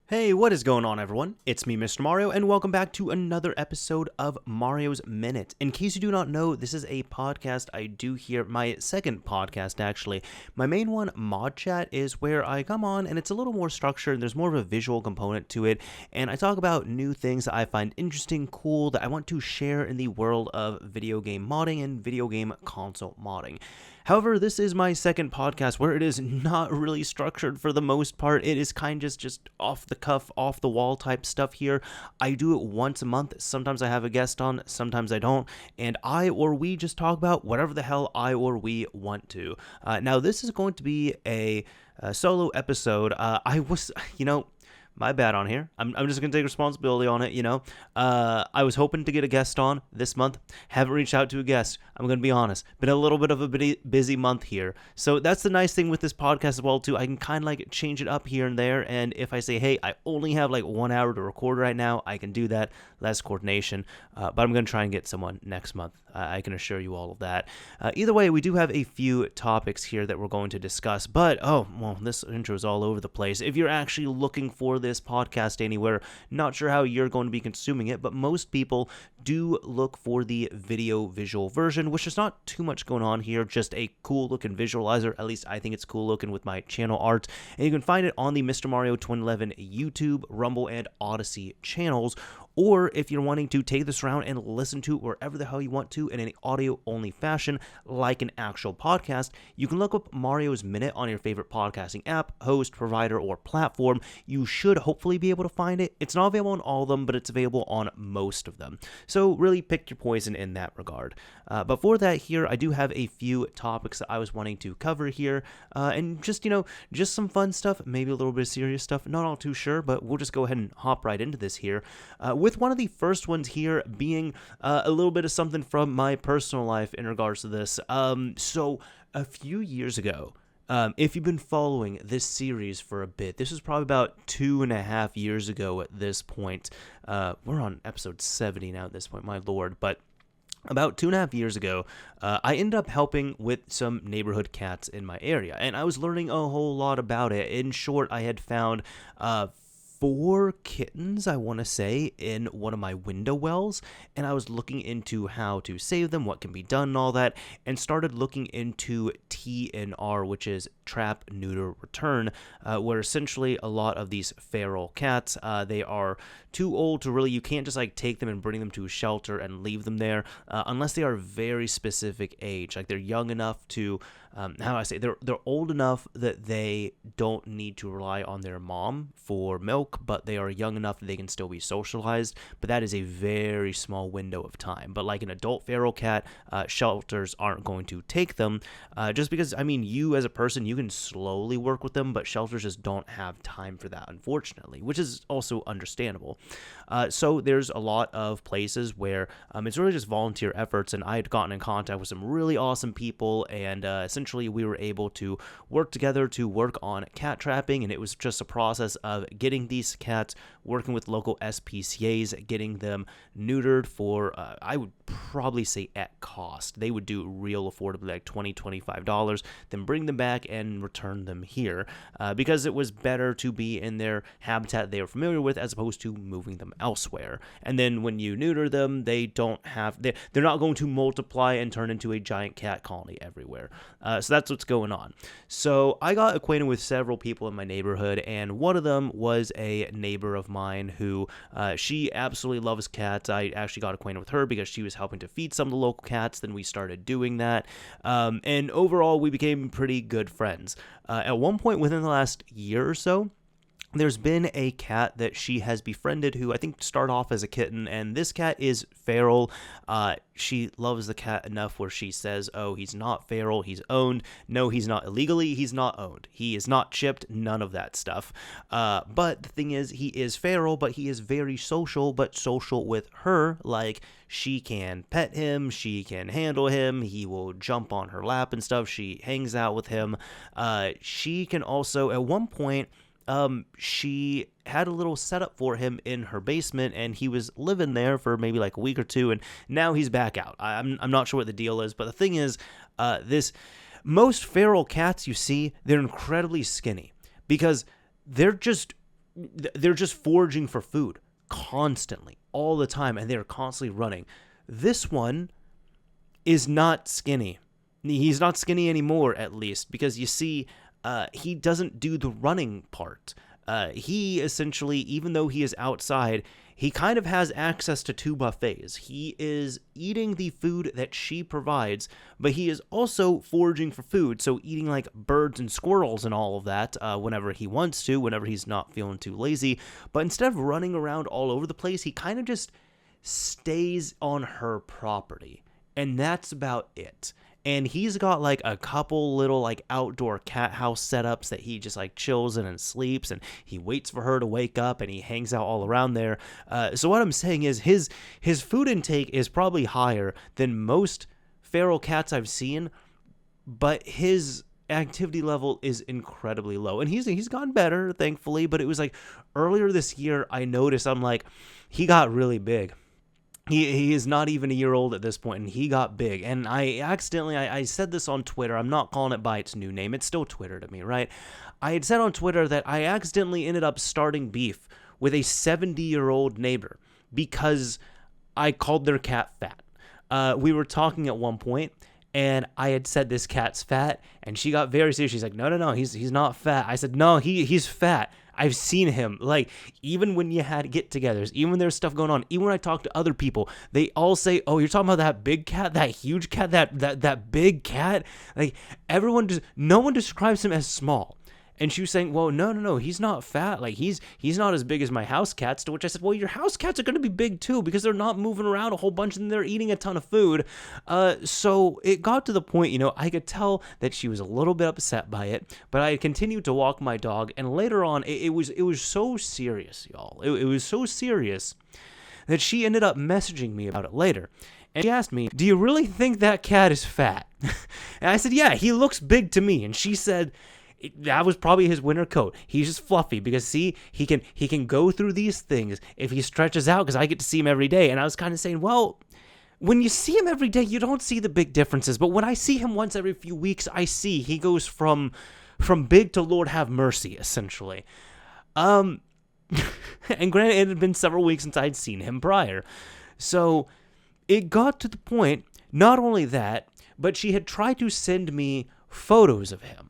Hey, what is going on, everyone? It's me, Mr. Mario, and welcome back to another episode of Mario's Minute. In case you do not know, this is a podcast I do here, my second podcast, actually. My main one, Mod Chat, is where I come on, and it's a little more structured, and there's more of a visual component to it, and I talk about new things that I find interesting, cool, that I want to share in the world of video game modding and video game console modding. However, this is my second podcast where it is not really structured for the most part. It is kind of just off the cuff, off the wall type stuff here. I do it once a month. Sometimes I have a guest on, sometimes I don't. And I or we just talk about whatever the hell I or we want to. Now, this is going to be a solo episode. My bad on here. I'm just going to take responsibility on it, I was hoping to get a guest on this month. Haven't reached out to a guest. I'm going to be honest. Been a little bit of a busy month here. So that's the nice thing with this podcast as well, too. I can kind of like change it up here and there. And if I say, hey, I only have like 1 hour to record right now, I can do that. Less coordination. But I'm going to try and get someone next month. I can assure you all of that. Either way, we do have a few topics here that we're going to discuss. But, this intro is all over the place. If you're actually looking for this podcast anywhere, not sure how you're going to be consuming it, but most people do look for the visual version, which is not too much going on here, just a cool looking visualizer. At least I think it's cool looking with my channel art. And you can find it on the Mr. Mario 2011 YouTube, Rumble, and Odyssey channels. Or if you're wanting to take this around and listen to it wherever the hell you want to in an audio-only fashion, like an actual podcast, you can look up Mario's Minute on your favorite podcasting app, host, provider, or platform. You should hopefully be able to find it. It's not available on all of them, but it's available on most of them. So really pick your poison in that regard. But for that here, I do have a few topics that I was wanting to cover here. And just some fun stuff, maybe a little bit of serious stuff. Not all too sure, but we'll just go ahead and hop right into this here. With one of the first ones here being a little bit of something from my personal life in regards to this. So a few years ago, if you've been following this series for a bit, this was probably about 2.5 years ago at this point. We're on episode 70 now at this point, my lord, but about 2.5 years ago, I ended up helping with some neighborhood cats in my area, and I was learning a whole lot about it. In short, I had found 4 kittens, I want to say, in one of my window wells, and I was looking into how to save them, what can be done, and all that, and started looking into TNR, which is Trap, Neuter, Return, where essentially a lot of these feral cats, they are too old to really, you can't just like take them and bring them to a shelter and leave them there, unless they are very specific age, like they're young enough to, they're old enough that they don't need to rely on their mom for milk, but they are young enough that they can still be socialized, but that is a very small window of time. But like an adult feral cat, shelters aren't going to take them, just because, you as a person, you can slowly work with them, but shelters just don't have time for that, unfortunately, which is also understandable. So there's a lot of places where it's really just volunteer efforts, and I had gotten in contact with some really awesome people, and essentially we were able to work together to work on cat trapping, and it was just a process of getting these cats, working with local SPCAs, getting them neutered for, I would probably say at cost. They would do real affordably, like $20, $25, then bring them back and return them here, because it was better to be in their habitat they were familiar with as opposed to moving them elsewhere. And then when you neuter them, they're not going to multiply and turn into a giant cat colony everywhere. So that's what's going on. So I got acquainted with several people in my neighborhood, and one of them was a neighbor of mine who, she absolutely loves cats. I actually got acquainted with her because she was helping to feed some of the local cats. Then we started doing that. And overall, we became pretty good friends. At one point within the last year or so, there's been a cat that she has befriended who I think started off as a kitten, and this cat is feral. She loves the cat enough where she says, oh, he's not feral, he's owned. No, he's not illegally, he's not owned. He is not chipped, none of that stuff. But the thing is, he is feral, but he is very social, but social with her, like she can pet him, she can handle him, he will jump on her lap and stuff, she hangs out with him. She can also, at one point, she had a little setup for him in her basement, and he was living there for maybe like a week or two, and now he's back out. I'm not sure what the deal is, but the thing is, most feral cats you see, they're incredibly skinny because they're just they're just foraging for food constantly, all the time, and they're constantly running. This one is not skinny. He's not skinny anymore, at least, because you see, he doesn't do the running part. He essentially, even though he is outside, he kind of has access to 2 buffets. He is eating the food that she provides, but he is also foraging for food, so eating like birds and squirrels and all of that whenever he wants to, whenever he's not feeling too lazy. But instead of running around all over the place, he kind of just stays on her property, and that's about it. And he's got like a couple little like outdoor cat house setups that he just like chills in and sleeps, and he waits for her to wake up and he hangs out all around there. So what I'm saying is his food intake is probably higher than most feral cats I've seen, but his activity level is incredibly low. And he's gotten better, thankfully, but it was like earlier this year I noticed, I'm like, he got really big. He is not even a year old at this point, and he got big. And I said this on Twitter. I'm not calling it by its new name. It's still Twitter to me, right? I had said on Twitter that I accidentally ended up starting beef with a 70-year-old neighbor because I called their cat fat. We were talking at one point, and I had said this cat's fat, and she got very serious. She's like, no, he's not fat. I said, no, he's fat. I've seen him, like, even when you had get-togethers, even when there's stuff going on, even when I talk to other people, they all say, oh, you're talking about that big cat, that huge cat, that big cat? Like, no one describes him as small. And she was saying, well, no, he's not fat. Like, he's not as big as my house cats, to which I said, well, your house cats are going to be big too, because they're not moving around a whole bunch and they're eating a ton of food. So it got to the point, I could tell that she was a little bit upset by it, but I continued to walk my dog. And later on, it was so serious, y'all. It was so serious that she ended up messaging me about it later. And she asked me, do you really think that cat is fat? And I said, yeah, he looks big to me. And she said, that was probably his winter coat. He's just fluffy because, see, he can go through these things if he stretches out, because I get to see him every day. And I was kind of saying, well, when you see him every day, you don't see the big differences. But when I see him once every few weeks, I see he goes from big to Lord have mercy, essentially. And granted, it had been several weeks since I'd seen him prior. So it got to the point, not only that, but she had tried to send me photos of him.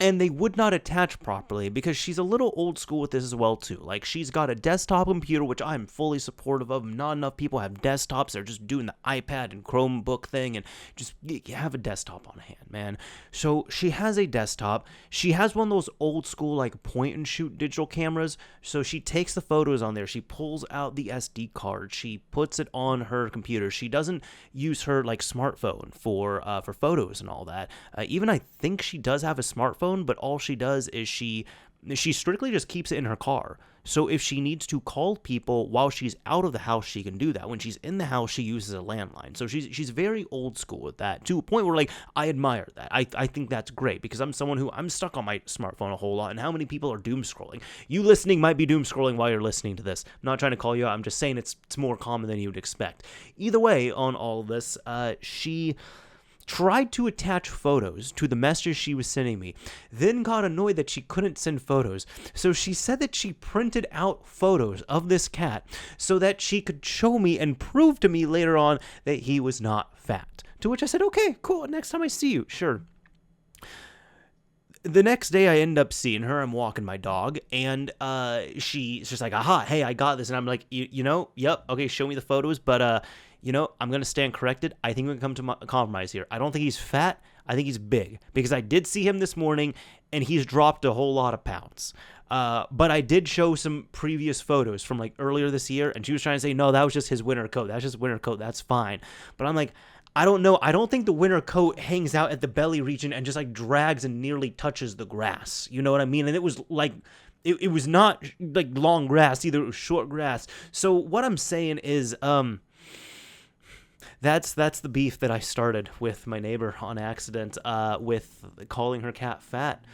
And they would not attach properly because she's a little old school with this as well, too. Like, she's got a desktop computer, which I'm fully supportive of. Not enough people have desktops. They're just doing the iPad and Chromebook thing, and just have a desktop on hand, man. So she has a desktop. She has one of those old school, like, point-and-shoot digital cameras. So she takes the photos on there. She pulls out the SD card. She puts it on her computer. She doesn't use her, like, smartphone for photos and all that. Even I think she does have a smartphone, but all she does is she strictly just keeps it in her car. So if she needs to call people while she's out of the house, she can do that. When she's in the house, she uses a landline. So she's very old school with that, to a point where, like, I admire that. I think that's great, because I'm someone who, I'm stuck on my smartphone a whole lot, and how many people are doom scrolling? You listening might be doom scrolling while you're listening to this. I'm not trying to call you out. I'm just saying it's more common than you would expect. Either way, on all of this, she tried to attach photos to the messages she was sending me, then got annoyed that she couldn't send photos. So she said that she printed out photos of this cat so that she could show me and prove to me later on that he was not fat. To which I said, okay, cool, next time I see you, sure. The next day I end up seeing her. I'm walking my dog, and she's just like, aha, hey, I got this. And I'm like, yep, okay, show me the photos, but I'm going to stand corrected. I think we can come to a compromise here. I don't think he's fat. I think he's big, because I did see him this morning, and he's dropped a whole lot of pounds. But I did show some previous photos from, like, earlier this year, and she was trying to say, no, that was just his winter coat. That's just winter coat. That's fine. But I'm like, I don't know. I don't think the winter coat hangs out at the belly region and just, like, drags and nearly touches the grass. You know what I mean? And it was, like, it was not, like, long grass either. It was short grass. So what I'm saying is, That's the beef that I started with my neighbor on accident, with calling her cat fat.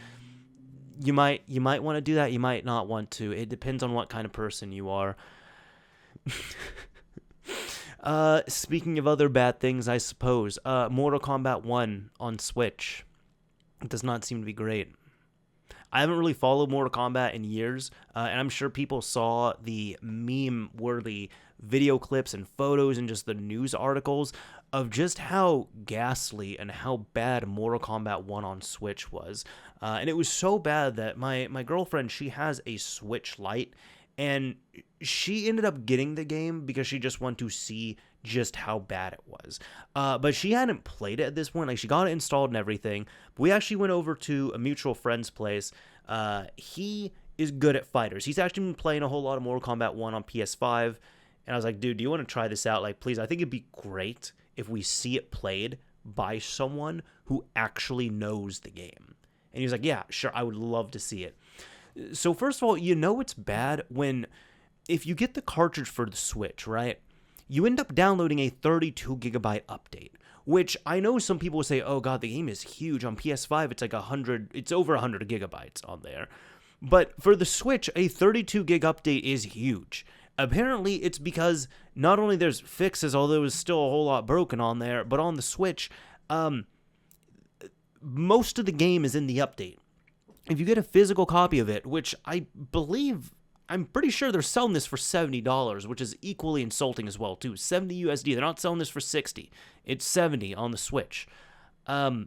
You might want to do that. You might not want to. It depends on what kind of person you are. Speaking of other bad things, I suppose, Mortal Kombat 1 on Switch does not seem to be great. I haven't really followed Mortal Kombat in years, and I'm sure people saw the meme-worthy video clips and photos and just the news articles of just how ghastly and how bad Mortal Kombat 1 on Switch was. And it was so bad that my girlfriend, she has a Switch Lite, and she ended up getting the game because she just wanted to see just how bad it was. But she hadn't played it at this point. Like, she got it installed and everything. We actually went over to a mutual friend's place. He is good at fighters. He's actually been playing a whole lot of Mortal Kombat 1 on PS5. And I was like, dude, do you want to try this out? Like, please, I think it'd be great if we see it played by someone who actually knows the game. And he was like, yeah, sure, I would love to see it. So first of all, you know it's bad when, if you get the cartridge for the Switch, right, you end up downloading a 32 gigabyte update, which I know some people will say, oh god, the game is huge. On PS5, it's like it's over 100 gigabytes on there. But for the Switch, a 32 gig update is huge. Apparently, it's because not only there's fixes, although there's still a whole lot broken on there, but on the Switch, most of the game is in the update. If you get a physical copy of it, which I'm pretty sure they're selling this for $70, which is equally insulting as well, too. 70 USD. They're not selling this for 60. It's 70 on the Switch. I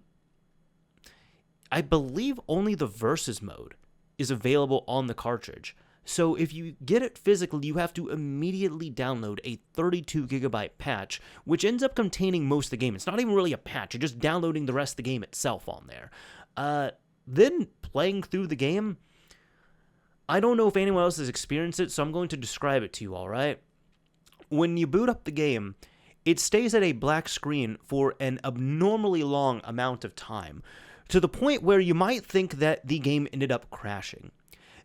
believe only the Versus mode is available on the cartridge. So if you get it physically, you have to immediately download a 32 gigabyte patch, which ends up containing most of the game. It's not even really a patch. You're just downloading the rest of the game itself on there. Then playing through the game, I don't know if anyone else has experienced it, so I'm going to describe it to you, all right? When you boot up the game, it stays at a black screen for an abnormally long amount of time, to the point where you might think that the game ended up crashing.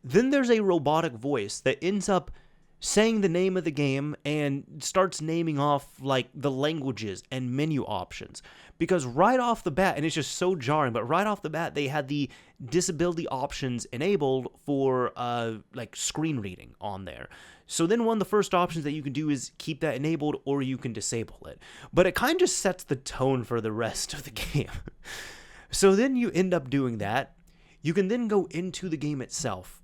Then there's a robotic voice that ends up saying the name of the game and starts naming off like the languages and menu options. Because right off the bat, and it's just so jarring, but right off the bat, they had the disability options enabled for like screen reading on there. So then one of the first options that you can do is keep that enabled, or you can disable it. But it kind of just sets the tone for the rest of the game. So then you end up doing that. You can then go into the game itself.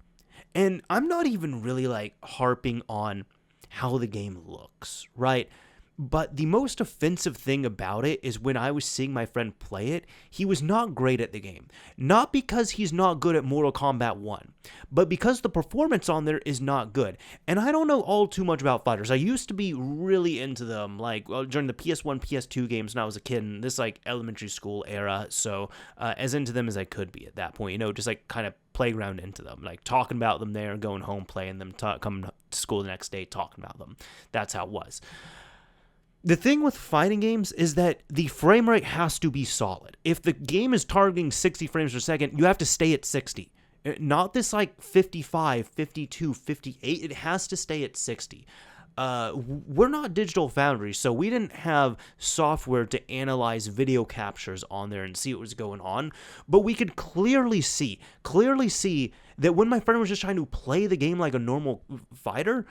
And I'm not even really like harping on how the game looks, right? But the most offensive thing about it is when I was seeing my friend play it, he was not great at the game. Not because he's not good at Mortal Kombat 1, but because the performance on there is not good. And I don't know all too much about fighters. I used to be really into them, like during the PS1, PS2 games when I was a kid, in this like elementary school era. So as into them as I could be at that point, you know, just like kind of playground into them, like talking about them there, going home, playing them, coming to school the next day, talking about them. That's how it was. The thing with fighting games is that the frame rate has to be solid. If the game is targeting 60 frames per second, you have to stay at 60. Not this like 55, 52, 58. It has to stay at 60. We're not Digital Foundry, so we didn't have software to analyze video captures on there and see what was going on. But we could clearly see that when my friend was just trying to play the game like a normal fighter,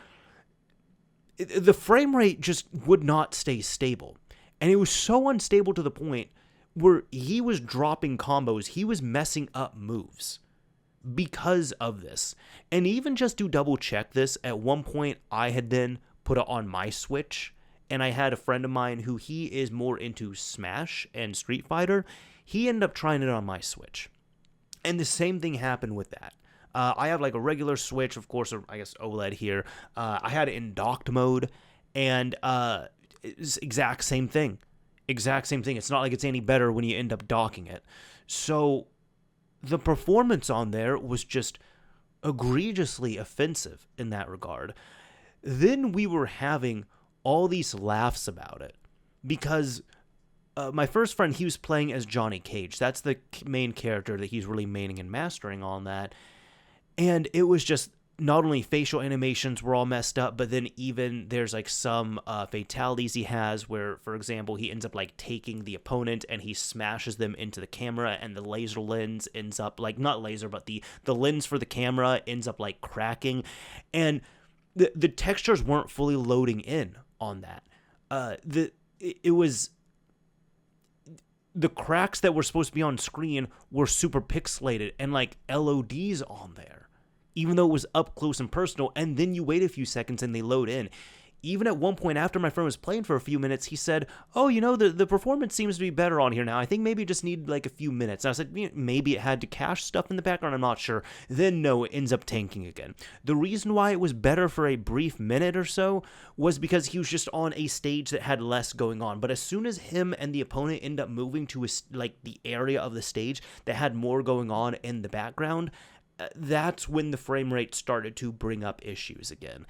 the frame rate just would not stay stable. And it was so unstable to the point where he was dropping combos, he was messing up moves because of this. And even just to double check this, at one point I had then put it on my Switch, and I had a friend of mine who he is more into Smash and Street Fighter. He ended up trying it on my Switch. And the same thing happened with that. I have like a regular Switch, of course, or I guess OLED here. I had it in docked mode, and it's exact same thing. Exact same thing. It's not like it's any better when you end up docking it. So the performance on there was just egregiously offensive in that regard. Then we were having all these laughs about it because my first friend, he was playing as Johnny Cage. That's the main character that he's really maining and mastering on that. And it was just not only facial animations were all messed up, but then even there's like some fatalities he has where, for example, he ends up like taking the opponent and he smashes them into the camera, and the laser lens ends up like, not laser, but the lens for the camera ends up like cracking. And the textures weren't fully loading in on that. It was the cracks that were supposed to be on screen were super pixelated and like LODs on there, even though it was up close and personal. And then you wait a few seconds and they load in. Even at one point, after my friend was playing for a few minutes, he said, "Oh, the performance seems to be better on here now. I think maybe it just needed like a few minutes." And I said, maybe it had to cache stuff in the background. I'm not sure. Then no, it ends up tanking again. The reason why it was better for a brief minute or so was because he was just on a stage that had less going on. But as soon as him and the opponent end up moving to the area of the stage that had more going on in the background, that's when the frame rate started to bring up issues again.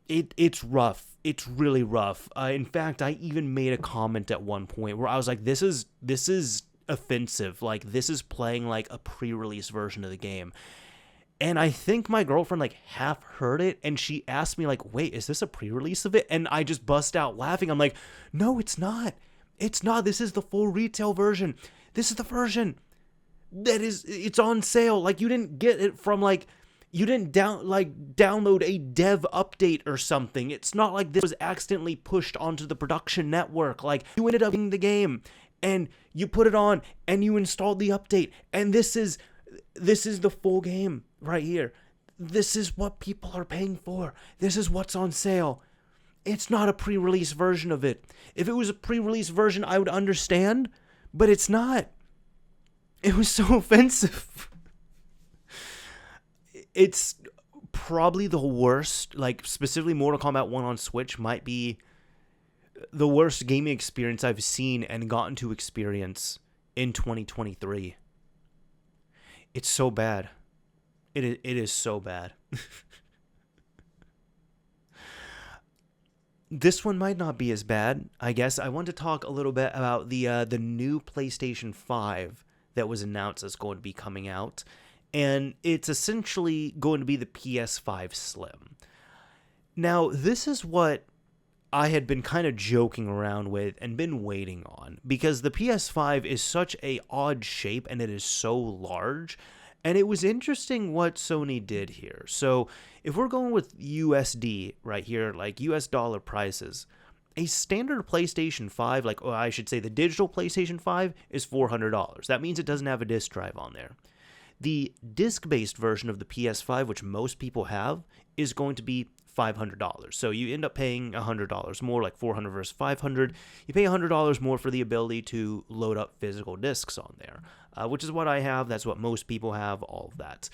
It's rough. It's really rough. In fact, I even made a comment at one point where I was like, this is offensive. Like, this is playing like a pre-release version of the game. And I think my girlfriend like half heard it, and she asked me like, wait, is this a pre-release of it? And I just bust out laughing. I'm like, no, it's not. It's not. This is the full retail version. This is the version it's on sale. Like, you didn't get it from like, you didn't download a dev update or something. It's not like this was accidentally pushed onto the production network. Like, you ended up getting the game and you put it on and you installed the update, and this is the full game right here. This is what people are paying for. This is what's on sale. It's not a pre-release version of it. If it was a pre-release version, I would understand, but it's not. It was so offensive. It's probably the worst, like specifically Mortal Kombat 1 on Switch might be the worst gaming experience I've seen and gotten to experience in 2023. It's so bad. It is so bad. This one might not be as bad, I guess. I want to talk a little bit about the new PlayStation 5 that was announced as going to be coming out. And it's essentially going to be the PS5 Slim. Now, this is what I had been kind of joking around with and been waiting on, because the PS5 is such a odd shape and it is so large. And it was interesting what Sony did here. So if we're going with USD right here, like US dollar prices, a standard PlayStation 5, I should say the digital PlayStation 5, is $400. That means it doesn't have a disc drive on there. The disc-based version of the PS5, which most people have, is going to be $500. So you end up paying $100 more, like $400 versus $500. You pay $100 more for the ability to load up physical discs on there, which is what I have. That's what most people have, all of that.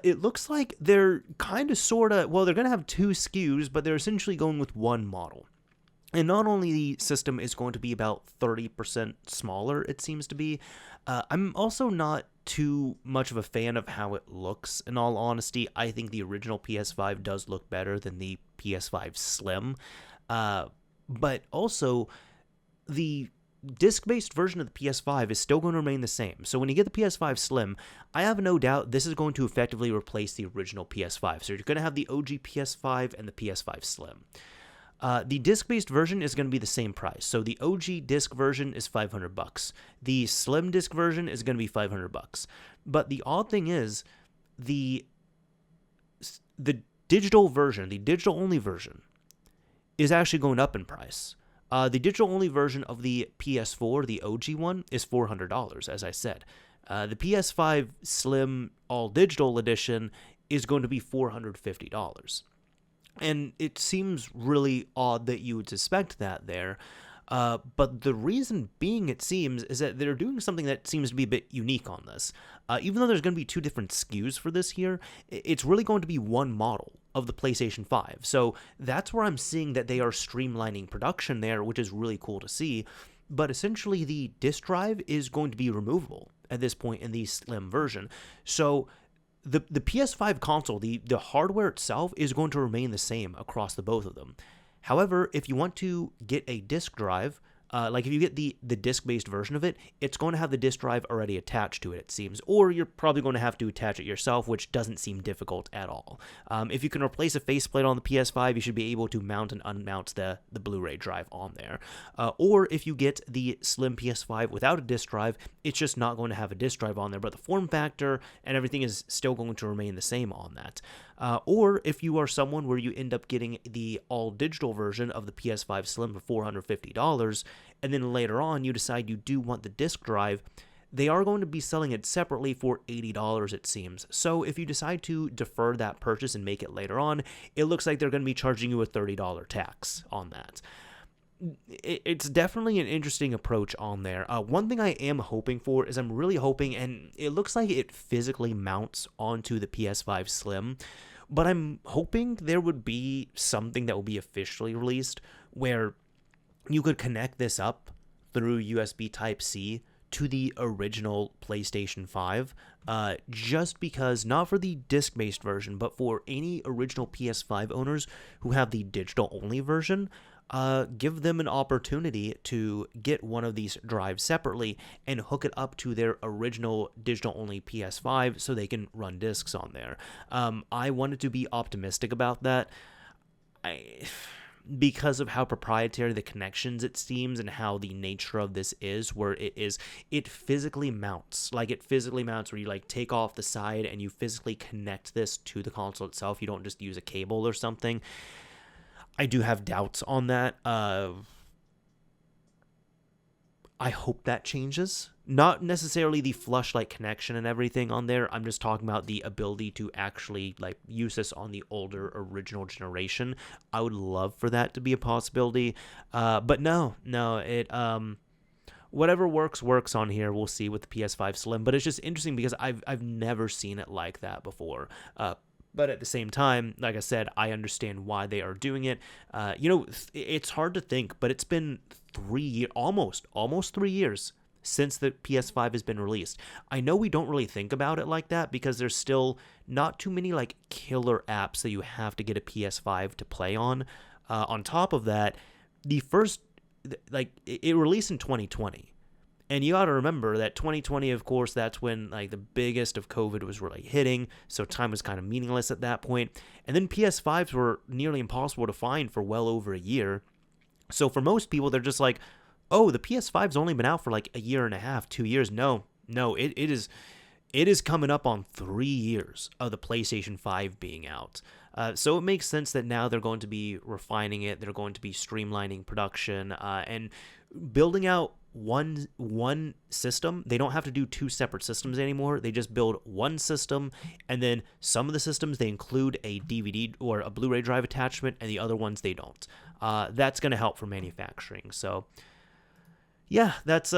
It looks like they're kind of they're going to have two SKUs, but they're essentially going with one model. And not only the system is going to be about 30% smaller, it seems to be, I'm also not too much of a fan of how it looks. In all honesty, I think the original PS5 does look better than the PS5 Slim. But also, the disc-based version of the PS5 is still going to remain the same. So when you get the PS5 Slim, I have no doubt this is going to effectively replace the original PS5. So you're going to have the OG PS5 and the PS5 Slim. The disc-based version is going to be the same price. So the OG disc version is $500. The Slim disc version is going to be $500. But the odd thing is, the digital version, the digital-only version, is actually going up in price. The digital-only version of the PS4, the OG one, is $400, as I said. The PS5 Slim All-Digital Edition is going to be $450. And it seems really odd that you would suspect that there. But the reason being, it seems, is that they're doing something that seems to be a bit unique on this. Even though there's going to be two different SKUs for this here, it's really going to be one model of the PlayStation 5. So that's where I'm seeing that they are streamlining production there, which is really cool to see. But essentially, the disk drive is going to be removable at this point in the Slim version. So the PS5 console, the hardware itself, is going to remain the same across the both of them. However, if you want to get a disk drive, if you get the disc-based version of it, it's going to have the disk drive already attached to it, it seems. Or you're probably going to have to attach it yourself, which doesn't seem difficult at all. If you can replace a faceplate on the PS5, you should be able to mount and unmount the Blu-ray drive on there. Or if you get the Slim PS5 without a disk drive, it's just not going to have a disk drive on there, but the form factor and everything is still going to remain the same on that. Or if you are someone where you end up getting the all-digital version of the PS5 Slim for $450, and then later on you decide you do want the disk drive, they are going to be selling it separately for $80, it seems. So if you decide to defer that purchase and make it later on, it looks like they're going to be charging you a $30 tax on that. It's definitely an interesting approach on there. One thing I am hoping for is I'm really hoping, and it looks like it physically mounts onto the PS5 Slim, but I'm hoping there would be something that will be officially released where you could connect this up through USB Type-C to the original PlayStation 5, just because, not for the disc-based version, but for any original PS5 owners who have the digital-only version, give them an opportunity to get one of these drives separately and hook it up to their original digital-only PS5 so they can run discs on there. I wanted to be optimistic about that. Because of how proprietary the connections it seems and how the nature of this is, where it physically mounts. Like, it physically mounts where you, like, take off the side and you physically connect this to the console itself. You don't just use a cable or something. I do have doubts on that. I hope that changes. Not necessarily the flush-like connection and everything on there. I'm just talking about the ability to actually, like, use this on the older original generation. I would love for that to be a possibility. But no, it whatever works on here. We'll see with the PS5 Slim. But it's just interesting because I've never seen it like that before. But at the same time, like I said, I understand why they are doing it. It's hard to think, but it's been almost 3 years since the PS5 has been released. I know we don't really think about it like that because there's still not too many like killer apps that you have to get a PS5 to play on. On top of that, it released in 2020. And you got to remember that 2020, of course, that's when like the biggest of COVID was really hitting, so time was kind of meaningless at that point. And then PS5s were nearly impossible to find for well over a year. So for most people, they're just like, oh, the PS5's only been out for like a year and a half, 2 years. No, it is coming up on 3 years of the PlayStation 5 being out. So it makes sense that now they're going to be refining it. They're going to be streamlining production and building out one system. They don't have to do two separate systems anymore. They just build one system, and then some of the systems they include a DVD or a Blu-ray drive attachment, and the other ones they don't. That's going to help for manufacturing. So yeah, that's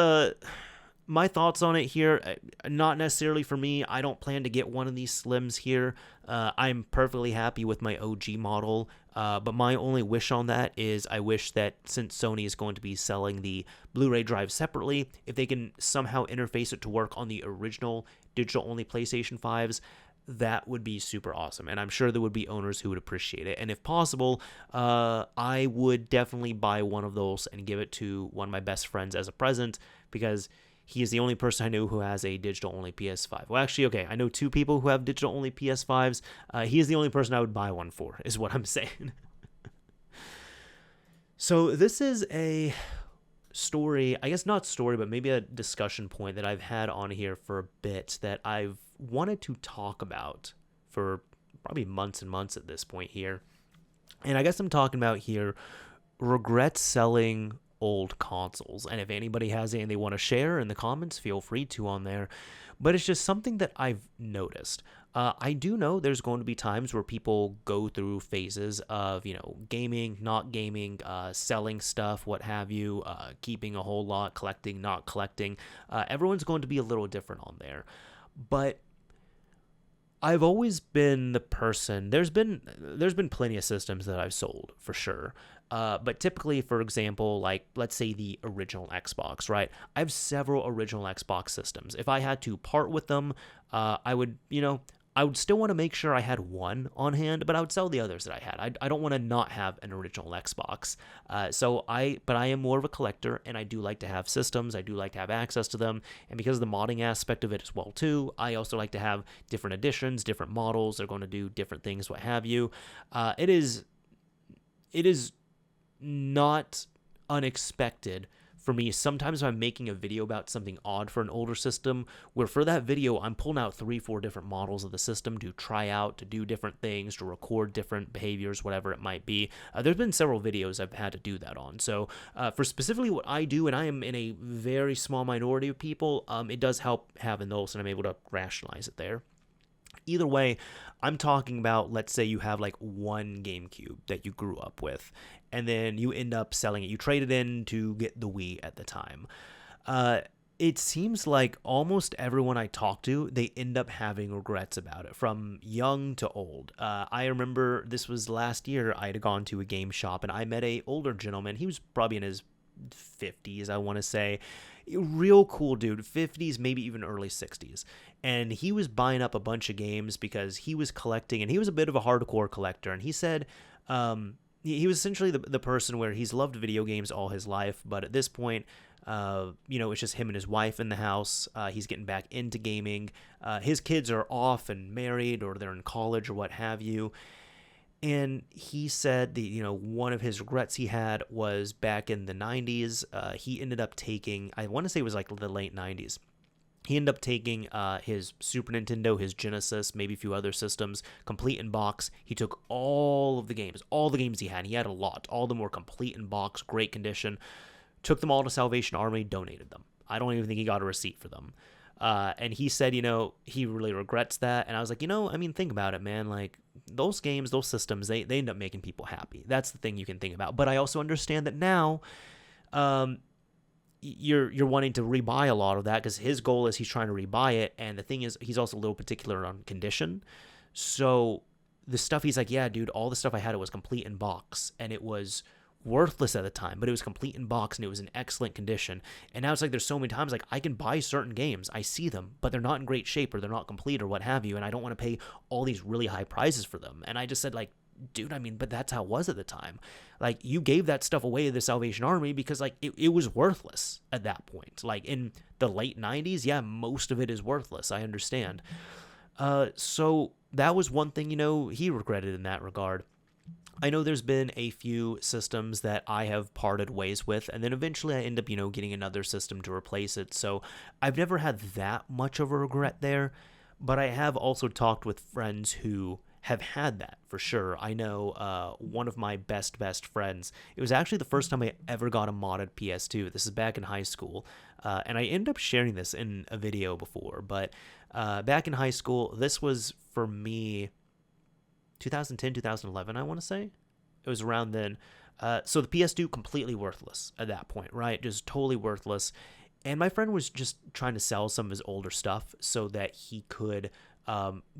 my thoughts on it here. Not necessarily for me. I don't plan to get one of these Slims here. I'm perfectly happy with my OG model, but my only wish on that is I wish that since Sony is going to be selling the Blu-ray drive separately, if they can somehow interface it to work on the original digital-only PlayStation 5s, that would be super awesome. And I'm sure there would be owners who would appreciate it. And if possible, I would definitely buy one of those and give it to one of my best friends as a present, because he is the only person I know who has a digital-only PS5. Well, actually, okay, I know two people who have digital-only PS5s. He is the only person I would buy one for, is what I'm saying. So this is a story, I guess not story, but maybe a discussion point that I've had on here for a bit that I've wanted to talk about for probably months and months at this point here. And I guess I'm talking about here regret selling old consoles. And if anybody has anything they want to share in the comments, feel free to on there. But it's just something that I've noticed. I do know there's going to be times where people go through phases of, gaming, not gaming, selling stuff, what have you, keeping a whole lot, collecting, not collecting. Everyone's going to be a little different on there. But I've always been the person, there's been plenty of systems that I've sold, for sure. But typically, for example, like, let's say the original Xbox, right? I have several original Xbox systems. If I had to part with them, I would still want to make sure I had one on hand, but I would sell the others that I had. I don't want to not have an original Xbox. But I am more of a collector, and I do like to have systems. I do like to have access to them, and because of the modding aspect of it as well too, I also like to have different editions, different models. They're going to do different things, what have you. It is not unexpected for me, sometimes I'm making a video about something odd for an older system, where for that video, I'm pulling out 3-4 different models of the system to try out, to do different things, to record different behaviors, whatever it might be. There's been several videos I've had to do that on. So for specifically what I do, and I am in a very small minority of people, it does help having those, and I'm able to rationalize it there. Either way, I'm talking about, let's say you have like one GameCube that you grew up with, and then you end up selling it. You trade it in to get the Wii at the time. It seems like almost everyone I talk to, they end up having regrets about it, from young to old. I remember this was last year, I had gone to a game shop, and I met a older gentleman. He was probably in his 50s, I want to say. Real cool dude, 50s, maybe even early 60s. And he was buying up a bunch of games because he was collecting, and he was a bit of a hardcore collector. And he said he was essentially the person where he's loved video games all his life, but at this point, it's just him and his wife in the house. He's getting back into gaming. His kids are off and married, or they're in college or what have you. And he said one of his regrets he had was back in the 90s. He ended up taking, I want to say it was like the late 90s. He ended up taking his Super Nintendo, his Genesis, maybe a few other systems, complete in box. He took all the games he had. He had a lot. All of them were complete in box, great condition. Took them all to Salvation Army, donated them. I don't even think he got a receipt for them. And he said, he really regrets that. And I was like, think about it, man. Like, those games, those systems, they end up making people happy. That's the thing you can think about. But I also understand that now you're wanting to rebuy a lot of that, because his goal is he's trying to rebuy it. And the thing is, he's also a little particular on condition. So the stuff, he's like, yeah, dude, all the stuff I had, it was complete in box. And it was worthless at the time, but it was complete in box and it was in excellent condition. And now it's like there's so many times like I can buy certain games, I see them, but they're not in great shape, or they're not complete, or what have you, and I don't want to pay all these really high prices for them. And I just said, like, dude, but that's how it was at the time. Like, you gave that stuff away to the Salvation Army because like it was worthless at that point. Like in the late 90s, yeah, most of it is worthless, I understand. So that was one thing he regretted in that regard. I know there's been a few systems that I have parted ways with, and then eventually I end up, getting another system to replace it. So I've never had that much of a regret there, but I have also talked with friends who have had that for sure. I know one of my best friends, it was actually the first time I ever got a modded PS2. This is back in high school, and I ended up sharing this in a video before, but back in high school, this was for me 2010, 2011, I want to say. It was around then. So the PS2, completely worthless at that point, right? Just totally worthless. And my friend was just trying to sell some of his older stuff so that he could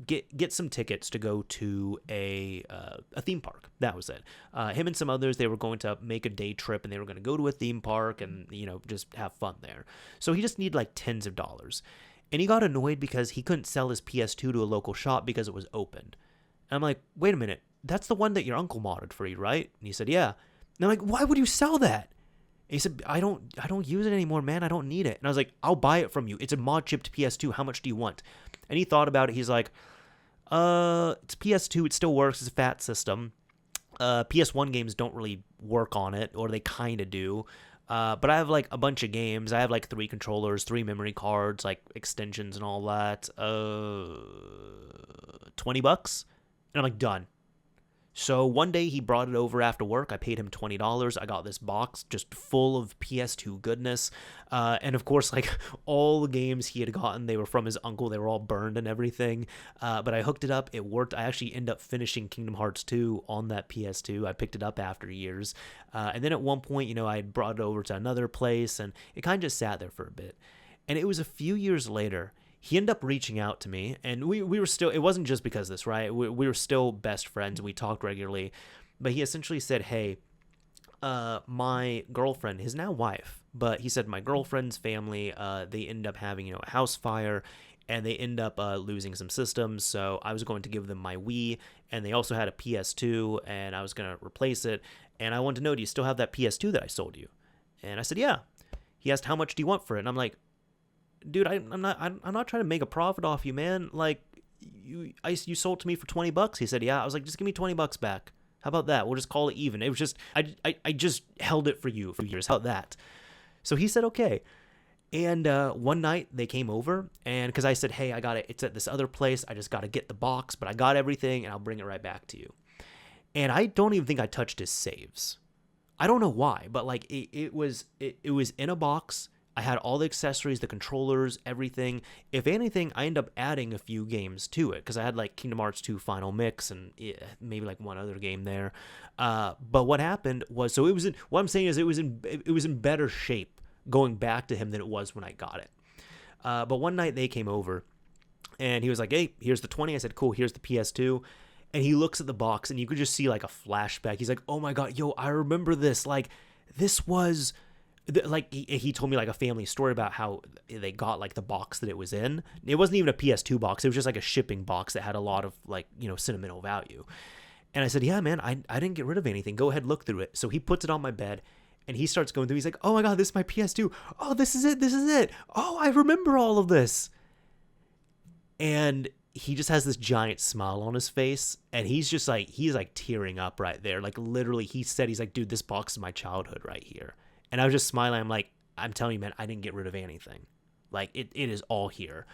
get some tickets to go to a theme park. That was it. Him and some others, they were going to make a day trip, and they were going to go to a theme park and, just have fun there. So he just needed like tens of dollars. And he got annoyed because he couldn't sell his PS2 to a local shop because it was opened. And I'm like, wait a minute, that's the one that your uncle modded for you, right? And he said, yeah. And I'm like, why would you sell that? And he said, I don't use it anymore, man. I don't need it. And I was like, I'll buy it from you. It's a mod chipped PS2. How much do you want? And he thought about it. He's like, it's PS2. It still works. It's a fat system. PS1 games don't really work on it, or they kind of do. But I have like a bunch of games. I have like 3 controllers, 3 memory cards, like extensions and all that. $20? And I'm like, done. So one day he brought it over after work. I paid him $20. I got this box just full of PS2 goodness. And of course, like all the games he had gotten, they were from his uncle. They were all burned and everything. But I hooked it up. It worked. I actually ended up finishing Kingdom Hearts 2 on that PS2. I picked it up after years. And then at one point, I brought it over to another place, and it kind of just sat there for a bit. And it was a few years later, he ended up reaching out to me, and we were still, it wasn't just because of this, right? We were still best friends, and we talked regularly, but he essentially said, hey, my girlfriend, his now wife, but he said my girlfriend's family, they ended up having, a house fire, and they end up losing some systems, so I was going to give them my Wii, and they also had a PS2, and I was going to replace it, and I wanted to know, do you still have that PS2 that I sold you? And I said, yeah. He asked, how much do you want for it? And I'm like, dude, I'm not trying to make a profit off you, man. Like, you sold to me for $20. He said, yeah. I was like, just give me $20 back. How about that? We'll just call it even. It was just, I just held it for you for years. How about that? So he said, okay. And one night they came over, and because I said, hey, I got it. It's at this other place. I just got to get the box, but I got everything, and I'll bring it right back to you. And I don't even think I touched his saves. I don't know why, but like it was in a box. I had all the accessories, the controllers, everything. If anything, I ended up adding a few games to it because I had like Kingdom Hearts 2 Final Mix and maybe like one other game there. But what happened was, so it was in. What I'm saying is, it was in better shape going back to him than it was when I got it. But one night they came over, and he was like, "Hey, here's the 20." I said, "Cool. Here's the PS2." And he looks at the box, and you could just see like a flashback. He's like, "Oh my god, yo, I remember this. Like, this was." Like he told me like a family story about how they got like the box that it was in. It wasn't even a PS2 box. It was just like a shipping box that had a lot of like, sentimental value. And I said, yeah, man, I didn't get rid of anything. Go ahead, look through it. So he puts it on my bed and he starts going through. He's like, oh my God, this is my PS2. Oh, this is it. This is it. Oh, I remember all of this. And he just has this giant smile on his face. And he's like tearing up right there. Like literally he said, he's like, dude, this box is my childhood right here. And I was just smiling. I'm like, I'm telling you, man, I didn't get rid of anything. Like, it is all here.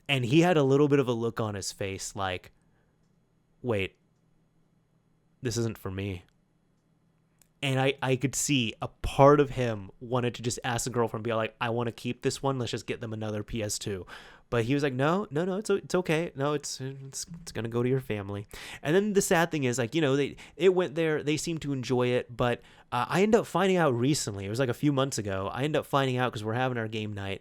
And he had a little bit of a look on his face like, wait, this isn't for me. And I could see a part of him wanted to just ask the girlfriend, be like, I want to keep this one. Let's just get them another PS2. But he was like, no, it's okay. No, it's going to go to your family. And then the sad thing is, like, it went there. They seemed to enjoy it. But I ended up finding out recently. It was like a few months ago. I ended up finding out because we're having our game night.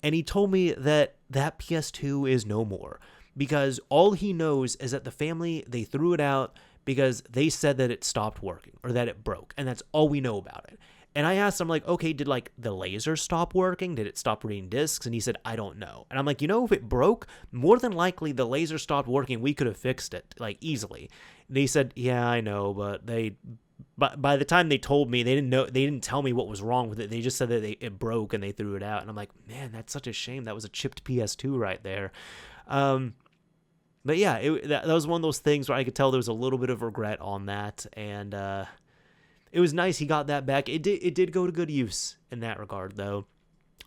And he told me that PS2 is no more. Because all he knows is that the family, they threw it out because they said that it stopped working or that it broke. And that's all we know about it. And I asked him, like, okay, did, like, the laser stop working? Did it stop reading discs? And he said, I don't know. And I'm like, if it broke, more than likely the laser stopped working. We could have fixed it, like, easily. And he said, yeah, I know, but by the time they told me, they didn't tell me what was wrong with it. They just said that it broke and they threw it out. And I'm like, man, that's such a shame. That was a chipped PS2 right there. But yeah, that was one of those things where I could tell there was a little bit of regret on that. And, it was nice he got that back. It did go to good use in that regard, though.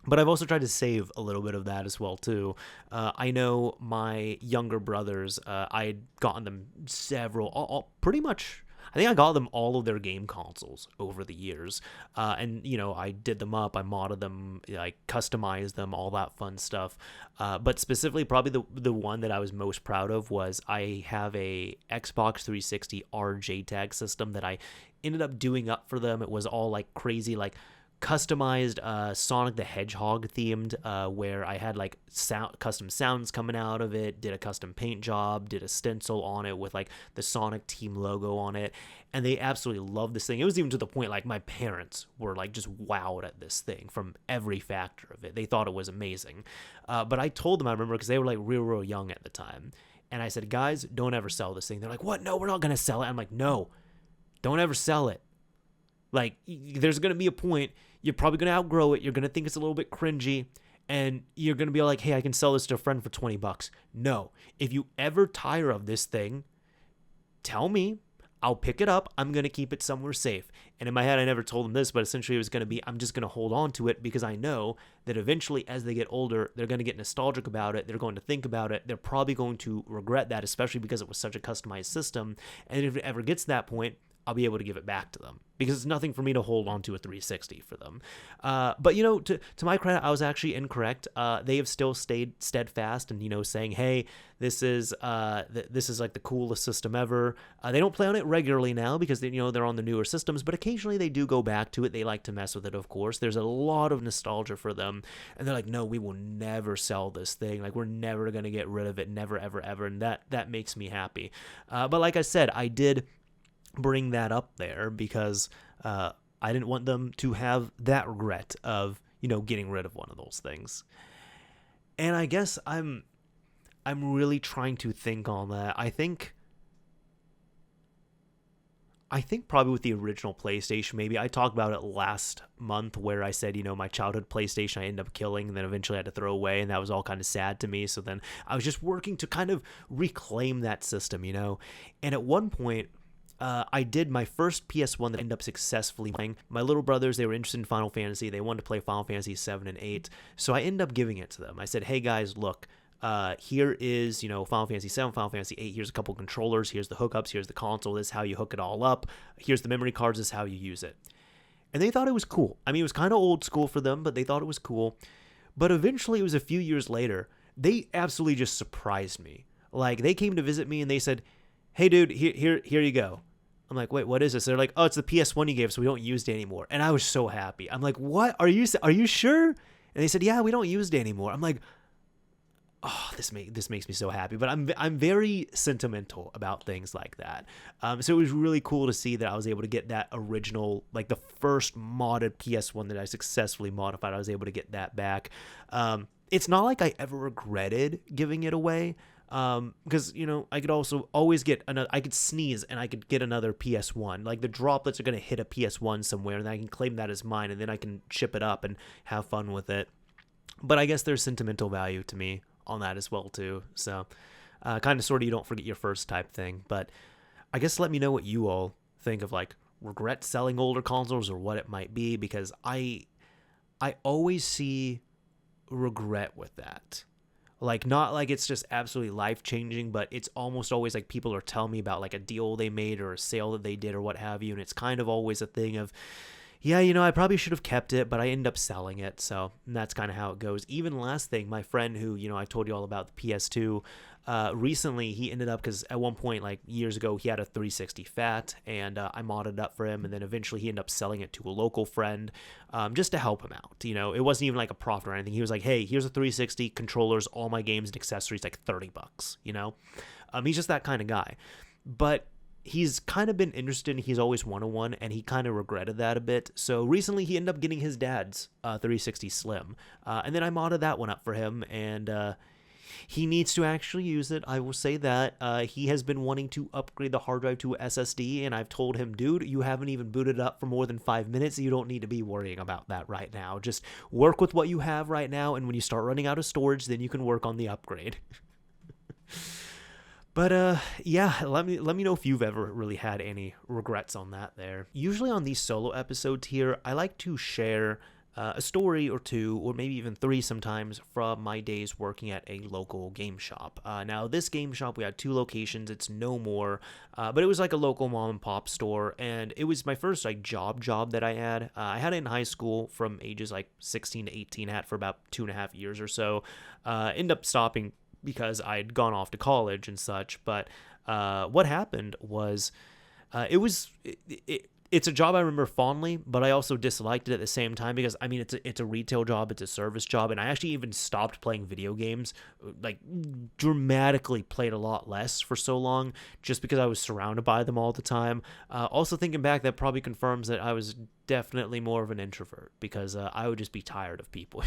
But I've also tried to save a little bit of that as well, too. I know my younger brothers, I had gotten them several, pretty much, I think I got them all of their game consoles over the years. And, I did them up, I modded them, I customized them, all that fun stuff. But specifically, probably the one that I was most proud of was I have a Xbox 360 RJ-tag system that I ended up doing up for them. It was all like crazy, like customized Sonic the Hedgehog themed, where I had like custom sounds coming out of it, did a custom paint job, did a stencil on it with like the Sonic team logo on it, and they absolutely loved this thing. It was even to the point like my parents were like just wowed at this thing from every factor of it. They thought it was amazing. But I told them, I remember, because they were like real young at the time, and I said, guys, don't ever sell this thing. They're like, what? No, we're not gonna sell it. I'm like, no, don't ever sell it. Like, there's going to be a point, you're probably going to outgrow it, you're going to think it's a little bit cringy, and you're going to be like, hey, I can sell this to a friend for $20. No. If you ever tire of this thing, tell me, I'll pick it up, I'm going to keep it somewhere safe. And in my head, I never told them this, but essentially it was going to be, I'm just going to hold on to it because I know that eventually as they get older, they're going to get nostalgic about it, they're going to think about it, they're probably going to regret that, especially because it was such a customized system. And if it ever gets to that point, I'll be able to give it back to them because it's nothing for me to hold on to a 360 for them. But, to my credit, I was actually incorrect. They have still stayed steadfast and, saying, hey, this is like the coolest system ever. They don't play on it regularly now because they're on the newer systems, but occasionally they do go back to it. They like to mess with it, of course. There's a lot of nostalgia for them. And they're like, no, we will never sell this thing. Like, we're never going to get rid of it. Never, ever, ever. And that makes me happy. But like I said, I did bring that up there because I didn't want them to have that regret of getting rid of one of those things. And I guess I'm really trying to think on that. I think probably with the original PlayStation, maybe I talked about it last month where I said, my childhood PlayStation I ended up killing and then eventually had to throw away, and that was all kind of sad to me. So then I was just working to kind of reclaim that system, and at one point I did my first PS1 that I ended up successfully playing. My little brothers, they were interested in Final Fantasy. They wanted to play Final Fantasy 7 and 8. So I ended up giving it to them. I said, hey guys, look, here is, Final Fantasy 7, Final Fantasy 8. Here's a couple controllers. Here's the hookups. Here's the console. This is how you hook it all up. Here's the memory cards. This is how you use it. And they thought it was cool. I mean, it was kind of old school for them, but they thought it was cool. But eventually, it was a few years later, they absolutely just surprised me. Like, they came to visit me and they said, hey dude, here you go. I'm like, wait, what is this? They're like, oh, it's the PS1 you gave us, so we don't use it anymore. And I was so happy. I'm like, what? Are you sure? And they said, yeah, we don't use it anymore. I'm like, oh, this makes me so happy. But I'm very sentimental about things like that. So it was really cool to see that I was able to get that original, like the first modded PS1 that I successfully modified. I was able to get that back. It's not like I ever regretted giving it away. Because, I could also always get I could sneeze and I could get another PS1. Like the droplets are going to hit a PS1 somewhere and I can claim that as mine and then I can ship it up and have fun with it. But I guess there's sentimental value to me on that as well too. So, kind of sort of you don't forget your first type thing. But I guess let me know what you all think of like regret selling older consoles or what it might be, because I always see regret with that. Like, not like it's just absolutely life-changing, but it's almost always like people are telling me about like a deal they made or a sale that they did or what have you, and it's kind of always a thing of, yeah, I probably should have kept it, but I end up selling it, so that's kind of how it goes. Even last thing, my friend who, I told you all about the PS2, recently he ended up, because at one point, like years ago, he had a 360 Fat, and I modded it up for him, and then eventually he ended up selling it to a local friend, just to help him out. It wasn't even like a profit or anything. He was like, hey, here's a 360, controllers, all my games and accessories, like $30, He's just that kind of guy. But he's kind of been interested, and he's always wanted one, and he kind of regretted that a bit. So recently he ended up getting his dad's 360 Slim, and then I modded that one up for him, and he needs to actually use it. I will say that. He has been wanting to upgrade the hard drive to a SSD, and I've told him, dude, you haven't even booted up for more than 5 minutes. You don't need to be worrying about that right now. Just work with what you have right now, and when you start running out of storage, then you can work on the upgrade. But yeah, let me know if you've ever really had any regrets on that there. Usually on these solo episodes here, I like to share a story or two, or maybe even three sometimes, from my days working at a local game shop. Now, this game shop, we had 2 locations. It's no more, but it was like a local mom and pop store, and it was my first like job that I had. I had it in high school from ages like 16 to 18, had for about 2.5 years or so. Ended up stopping because I'd gone off to college and such. But what happened was it's a job I remember fondly, but I also disliked it at the same time because, I mean, it's a retail job, it's a service job, and I actually even stopped playing video games, like dramatically played a lot less for so long just because I was surrounded by them all the time. Also thinking back, that probably confirms that I was definitely more of an introvert because I would just be tired of people.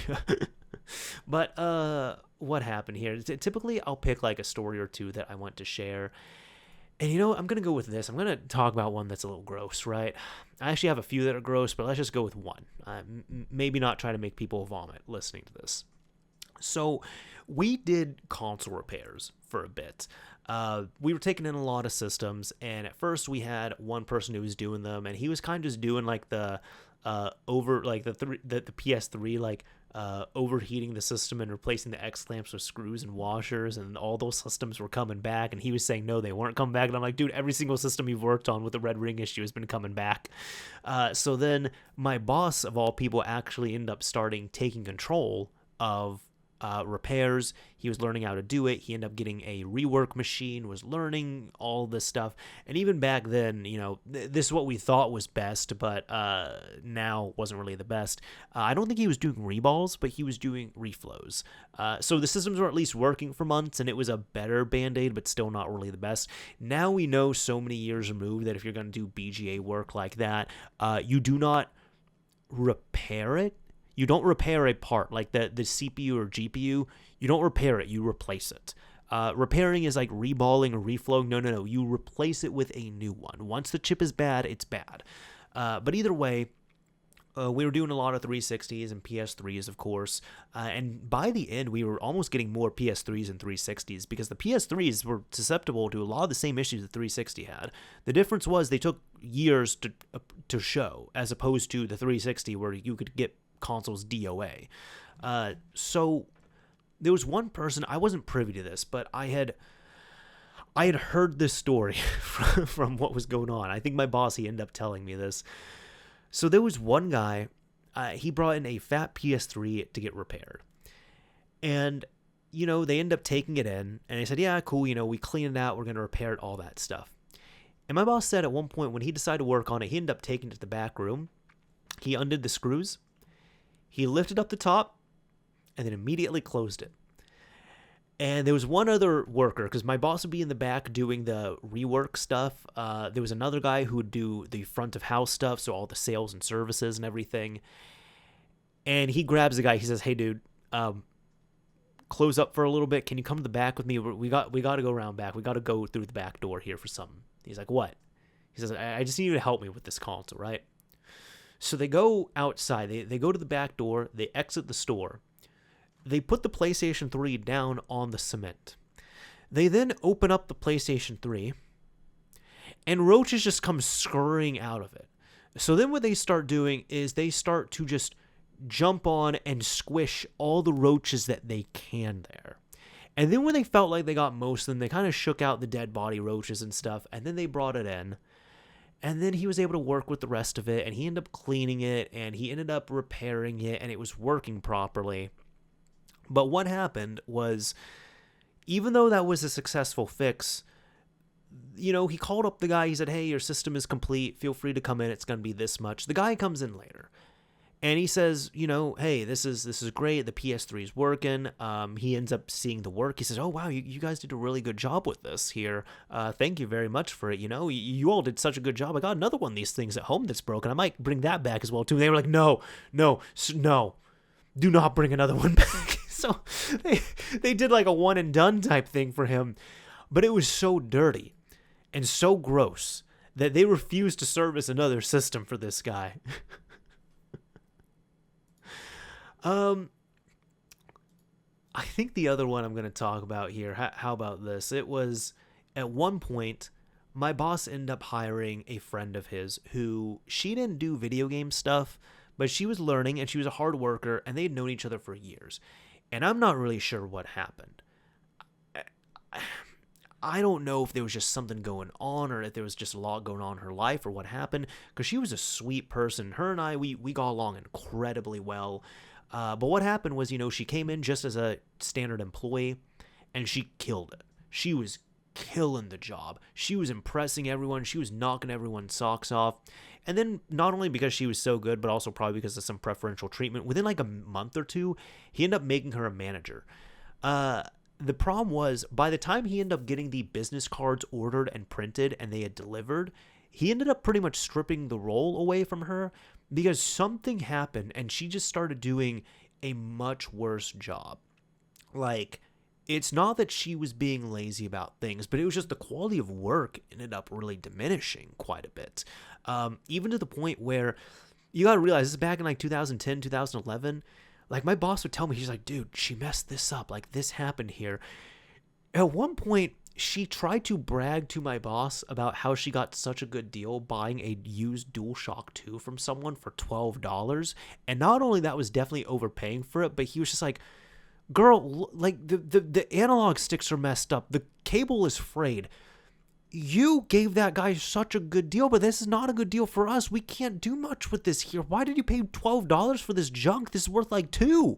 But what happened here? Typically, I'll pick like a story or two that I want to share. And I'm going to go with this. I'm going to talk about one that's a little gross, right? I actually have a few that are gross, but let's just go with one. Maybe not try to make people vomit listening to this. So we did console repairs for a bit. We were taking in a lot of systems, and at first we had one person who was doing them, and he was kind of just doing like the PS3, like overheating the system and replacing the X clamps with screws and washers, and all those systems were coming back, and he was saying no, they weren't coming back. And I'm like, dude, every single system you've worked on with the red ring issue has been coming back. So then my boss of all people actually ended up taking control of repairs. He was learning how to do it. He ended up getting a rework machine, was learning all this stuff. And even back then, this is what we thought was best, but now wasn't really the best. I don't think he was doing reballs, but he was doing reflows. So the systems were at least working for months, and it was a better Band-Aid, but still not really the best. Now we know, so many years removed, that if you're going to do BGA work like that, you do not repair it. You don't repair a part like the CPU or GPU. You don't repair it. You replace it. Repairing is like reballing or reflowing. No. You replace it with a new one. Once the chip is bad, it's bad. But either way, we were doing a lot of 360s and PS3s, of course. And by the end, we were almost getting more PS3s and 360s because the PS3s were susceptible to a lot of the same issues the 360 had. The difference was they took years to show, as opposed to the 360 where you could get consoles DOA. So there was one person, I wasn't privy to this, but I had heard this story from what was going on. I think my boss, he ended up telling me this. So there was one guy, he brought in a fat PS3 to get repaired. And, they ended up taking it in, and they said, yeah, cool, we clean it out, we're going to repair it, all that stuff. And my boss said at one point when he decided to work on it, he ended up taking it to the back room. He undid the screws, he lifted up the top, and then immediately closed it. And there was one other worker, because my boss would be in the back doing the rework stuff. There was another guy who would do the front of house stuff, so all the sales and services and everything. And he grabs the guy. He says, hey, dude, close up for a little bit. Can you come to the back with me? We got to go around back. We got to go through the back door here for something. He's like, what? He says, I just need you to help me with this console, right? So they go outside. They go to the back door. They exit the store. They put the PlayStation 3 down on the cement. They then open up the PlayStation 3, and roaches just come scurrying out of it. So then what they start doing is they start to just jump on and squish all the roaches that they can there. And then when they felt like they got most of them, they kind of shook out the dead body roaches and stuff, and then they brought it in. And then he was able to work with the rest of it, and he ended up cleaning it, and he ended up repairing it, and it was working properly. But what happened was, even though that was a successful fix, he called up the guy. He said, hey, your system is complete. Feel free to come in. It's going to be this much. The guy comes in later, and he says, hey, this is great. The PS3 is working. He ends up seeing the work. He says, oh, wow, you guys did a really good job with this here. Thank you very much for it. You all did such a good job. I got another one of these things at home that's broken. I might bring that back as well, too. And they were like, no, do not bring another one back. So they did like a one and done type thing for him, but it was so dirty and so gross that they refused to service another system for this guy. I think the other one I'm going to talk about here, how about this? It was at one point, my boss ended up hiring a friend of his who, she didn't do video game stuff, but she was learning and she was a hard worker, and they had known each other for years. And I'm not really sure what happened. I don't know if there was just something going on or if there was just a lot going on in her life or what happened, because she was a sweet person. Her and I, we got along incredibly well. But what happened was, she came in just as a standard employee, and she killed it. She was killing the job. She was impressing everyone. She was knocking everyone's socks off. And then not only because she was so good, but also probably because of some preferential treatment, within like a month or two, he ended up making her a manager. The problem was, by the time he ended up getting the business cards ordered and printed and they had delivered, he ended up pretty much stripping the role away from her because something happened and she just started doing a much worse job. Like, it's not that she was being lazy about things, but it was just the quality of work ended up really diminishing quite a bit. Even to the point where, you gotta realize, this is back in like 2010, 2011. Like, my boss would tell me, he's like, dude, she messed this up. Like, this happened here. At one point, she tried to brag to my boss about how she got such a good deal buying a used DualShock 2 from someone for $12. And not only that was definitely overpaying for it, but he was just like, girl, like, the analog sticks are messed up. The cable is frayed. You gave that guy such a good deal, but this is not a good deal for us. We can't do much with this here. Why did you pay $12 for this junk? This is worth like $2.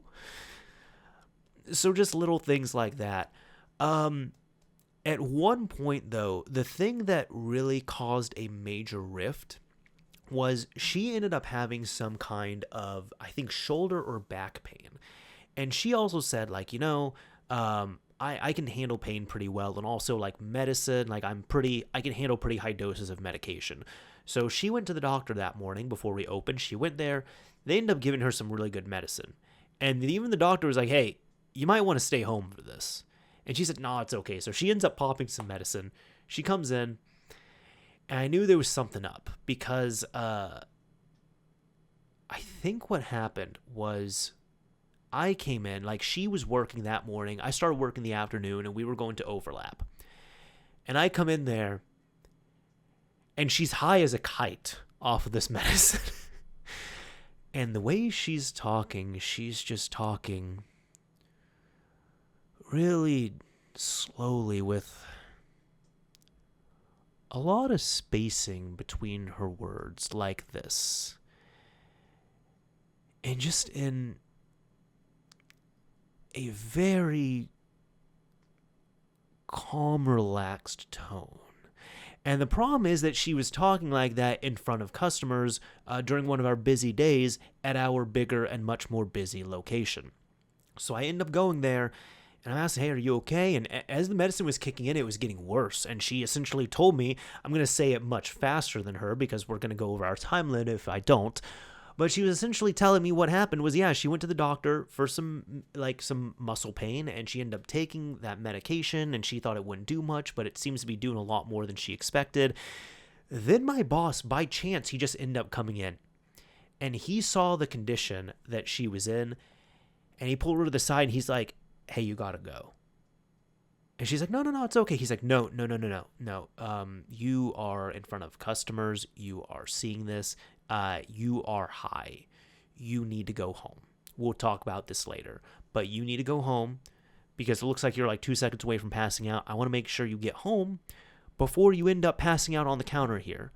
So just little things like that. At one point, though, the thing that really caused a major rift was she ended up having some kind of, I think, shoulder or back pain. And she also said, like, I can handle pain pretty well, and also like medicine, like I can handle pretty high doses of medication. So she went to the doctor that morning before we opened. She went there. They ended up giving her some really good medicine. And even the doctor was like, hey, you might want to stay home for this. And she said, no, it's okay. So she ends up popping some medicine. She comes in, and I knew there was something up because I I think what happened was I came in, like she was working that morning. I started working the afternoon and we were going to overlap. And I come in there and she's high as a kite off of this medicine. And the way she's just talking really slowly with a lot of spacing between her words like this. And just in a very calm, relaxed tone. And the problem is that she was talking like that in front of customers during one of our busy days at our bigger and much more busy location. So I end up going there and I asked, hey, are you okay? And as the medicine was kicking in, it was getting worse. And she essentially told me, I'm going to say it much faster than her because we're going to go over our time limit if I don't. But she was essentially telling me what happened was, yeah, she went to the doctor for some muscle pain, and she ended up taking that medication, and she thought it wouldn't do much, but it seems to be doing a lot more than she expected. Then my boss, by chance, he just ended up coming in, and he saw the condition that she was in, and he pulled her to the side, and he's like, hey, you gotta go. And she's like, no, it's okay. He's like, no. You are in front of customers. You are seeing this. You are high. You need to go home. We'll talk about this later. But you need to go home because it looks like you're like 2 seconds away from passing out. I want to make sure you get home before you end up passing out on the counter here.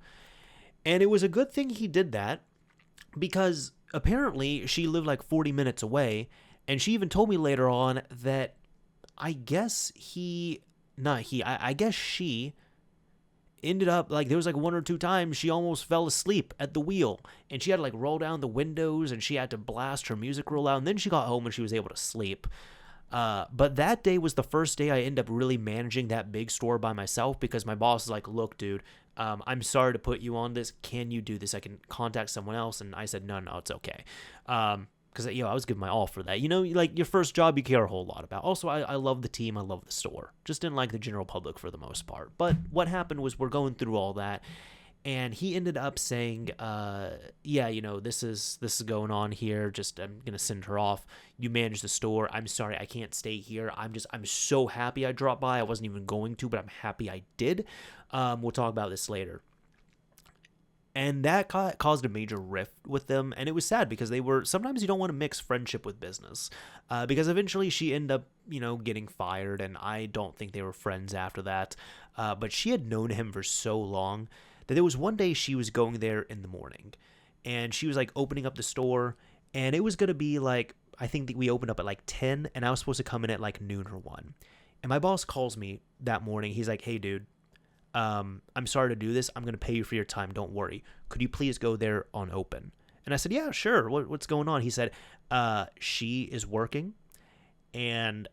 And it was a good thing he did that because apparently she lived like 40 minutes away. And she even told me later on that I guess she ended up, like, there was like 1 or 2 times she almost fell asleep at the wheel. And she had to like roll down the windows and she had to blast her music real loud. And then she got home and she was able to sleep. But that day was the first day I ended up really managing that big store by myself because my boss is like, look, dude, I'm sorry to put you on this. Can you do this? I can contact someone else. And I said, no, it's okay. Because, I was giving my all for that. Like your first job, you care a whole lot about. Also, I love the team. I love the store. Just didn't like the general public for the most part. But what happened was we're going through all that. And he ended up saying, this is going on here. Just, I'm going to send her off. You manage the store. I'm sorry, I can't stay here. I'm so happy I dropped by. I wasn't even going to, but I'm happy I did. We'll talk about this later. And that caused a major rift with them. And it was sad because sometimes you don't want to mix friendship with business. Because eventually she ended up, getting fired. And I don't think they were friends after that. But she had known him for so long that there was one day she was going there in the morning. And she was like opening up the store. And it was going to be like, I think that we opened up at like 10. And I was supposed to come in at like noon or 1. And my boss calls me that morning. He's like, hey, dude. I'm sorry to do this. I'm going to pay you for your time. Don't worry. Could you please go there on open? And I said, yeah, sure. What's going on? He said, she is working. And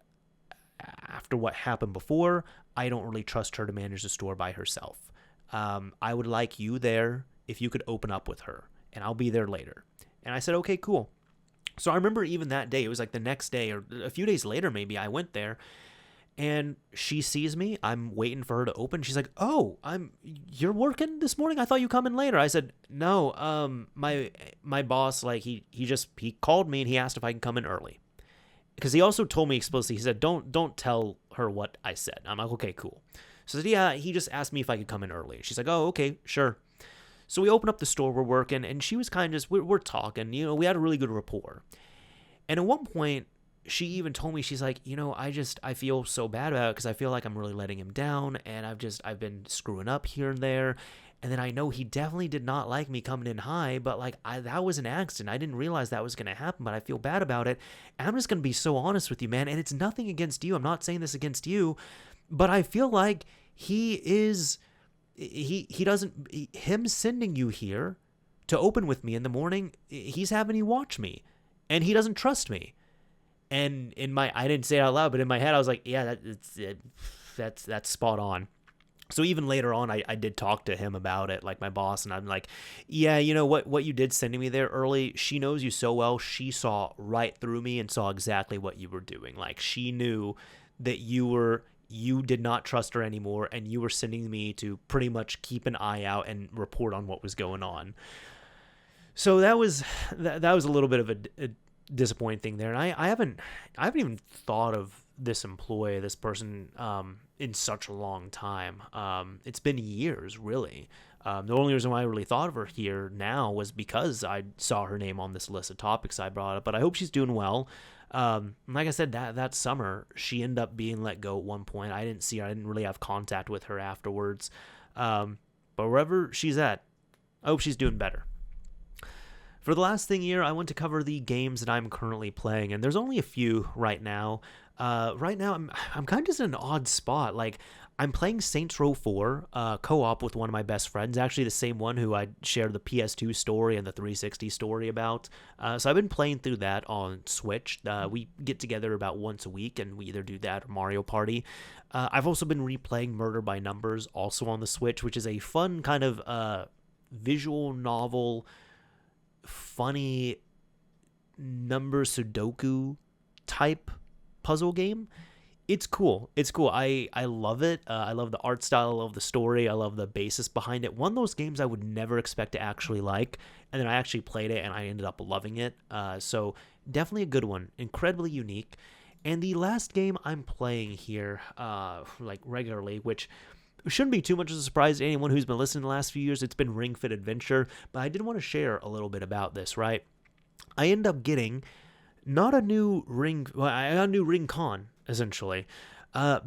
after what happened before, I don't really trust her to manage the store by herself. I would like you there if you could open up with her and I'll be there later. And I said, okay, cool. So I remember even that day, it was like the next day or a few days later, maybe I went there. And she sees me. I'm waiting for her to open. She's like, "Oh, you're working this morning? I thought you come in later." I said, "No. My boss, like he called me and he asked if I can come in early, because he also told me explicitly. He said, don't tell her what I said." I'm like, "Okay, cool." So I said, "Yeah." He just asked me if I could come in early. She's like, "Oh, okay, sure." So we open up the store. We're working, and she was kind of just we're talking. We had a really good rapport. And at one point, she even told me, she's like, I feel so bad about it because I feel like I'm really letting him down, and I've been screwing up here and there. And then I know he definitely did not like me coming in high, but like that was an accident. I didn't realize that was going to happen, but I feel bad about it. And I'm just going to be so honest with you, man. And it's nothing against you. I'm not saying this against you, but I feel like him sending you here to open with me in the morning, he's having you watch me, and he doesn't trust me. And I didn't say it out loud, but in my head, I was like, yeah, that's spot on. So even later on, I did talk to him about it, like my boss, and I'm like, yeah, what you did sending me there early, she knows you so well. She saw right through me and saw exactly what you were doing. Like, she knew that you did not trust her anymore, and you were sending me to pretty much keep an eye out and report on what was going on. So that was a little bit of a disappointing thing there, and I haven't even thought of this person in such a long time. It's been years, really. The only reason why I really thought of her here now was because I saw her name on this list of topics I brought up. But I hope she's doing well. Like I said, that summer she ended up being let go at one point. I didn't see her. I didn't really have contact with her afterwards. But wherever she's at, I hope she's doing better. For the last thing here, I want to cover the games that I'm currently playing, and there's only a few right now. Right now, I'm kind of just in an odd spot. Like, I'm playing Saints Row 4 co-op with one of my best friends, actually the same one who I shared the PS2 story and the 360 story about. So I've been playing through that on Switch. We get together about once a week, and we either do that or Mario Party. I've also been replaying Murder by Numbers, also on the Switch, which is a fun kind of visual novel, funny number Sudoku type puzzle game. It's cool. I love it. I love the art style. I love the story. I love the basis behind it. One of those games I would never expect to actually like, and then I actually played it and I ended up loving it. So definitely a good one. Incredibly unique. And the last game I'm playing here, like regularly, which shouldn't be too much of a surprise to anyone who's been listening the last few years, it's been Ring Fit Adventure, but I did want to share a little bit about this, right? I end up getting not a new ring, well, I got a new Ring Con, essentially,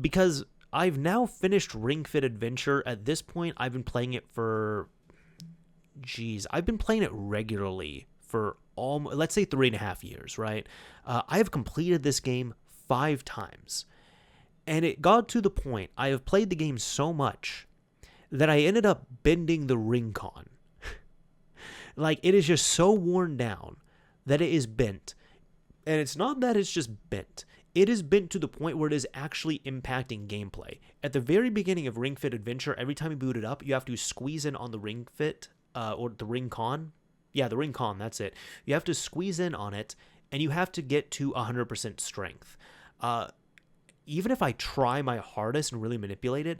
because I've now finished Ring Fit Adventure. At this point, I've been playing it for, I've been playing it regularly for let's say 3.5 years, right? I have completed this game 5 times. And it got to the point, I have played the game so much that I ended up bending the Ring Con. Like, it is just so worn down that it is bent. And it's not that it's just bent. It is bent to the point where it is actually impacting gameplay. At the very beginning of Ring Fit Adventure, every time you boot it up, you have to squeeze in on the Ring Fit, or the Ring Con. Yeah, the Ring Con, that's it. You have to squeeze in on it, and you have to get to 100% strength. Even if I try my hardest and really manipulate it,